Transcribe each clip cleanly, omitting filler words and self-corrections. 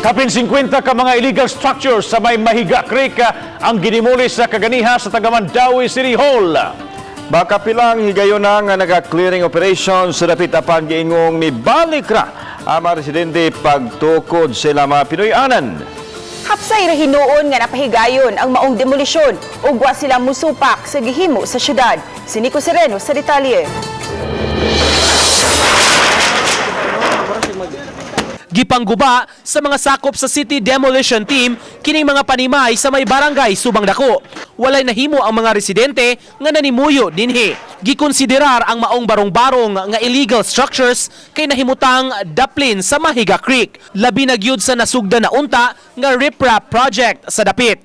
Kapin 50 ka mga illegal structures sa may Mahiga Creek ang ginimulis sa kaganiha sa Tagamandawi City Hall. Baka pilang higayon na nga naga-clearing operation sa dapit apang giingong mibalik ra ang mga residente pagtukod sila mga Pinoy-anan. Hapsay ra hinuon nga napahigayon ang maong demolisyon ug wa sila musupak sa gihimo sa syudad. Si Nico Sereno sa detalye. Gipangguba sa mga sakop sa City Demolition Team kining mga panimay sa may barangay Subang Dako. Walay nahimo ang mga residente nga nanimuyo dinhi. Gikonsiderar ang maong barong-barong nga illegal structures kay nahimutang daplin sa Mahiga Creek. Labi na gyud sa nasugda na unta nga riprap project sa dapit.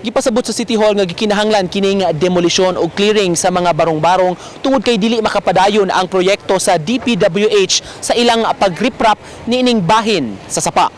Gipasabot sa City Hall nga gikinahanglan kining demolisyon o clearing sa mga barong-barong tungod kay dili makapadayon ang proyekto sa DPWH sa ilang pagriprap niining bahin sa sapa.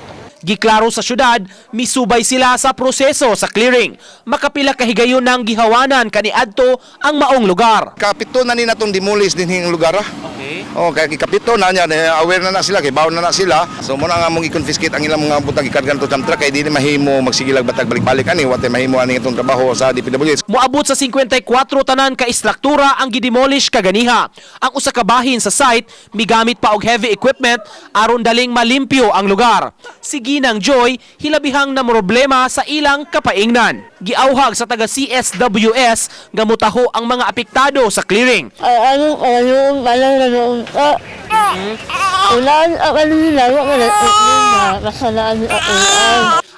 Giklaro sa syudad, misubay sila sa proseso sa clearing. Makapila kahigayon ng gihawanan kaniadto ang maong lugar. Kapito na ni natong demolish din yung lugar. Okay. Oh, kay kapito na niya, aware na sila, kay baon na sila. So muna nga mong i-confiscate ang ilang mga butang ikargan to truck kay di mahimo magsigilag batag balik-balik ani wate mahimo ani itong trabaho sa DPWH. Moabot sa 54 tanan ka istruktura ang gidemolish kaganiha. Ang usa ka bahin sa site migamit pa og heavy equipment aron daling malimpyo ang lugar. Sige ng Joy, hilabihang na problema sa ilang kapaingnan. Giauhag sa taga CSWS nga mutaho ang mga apektado sa clearing.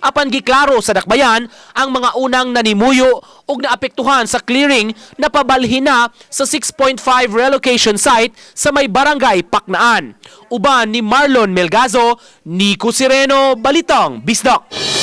Apan giklaro sa dakbayan ang mga unang nanimuyo ug naapektuhan sa clearing na pabalhin na sa 6.5 relocation site sa may barangay Paknaan. Uban ni Marlon Melgazo, Nico Sereno, Balitang Bisdak.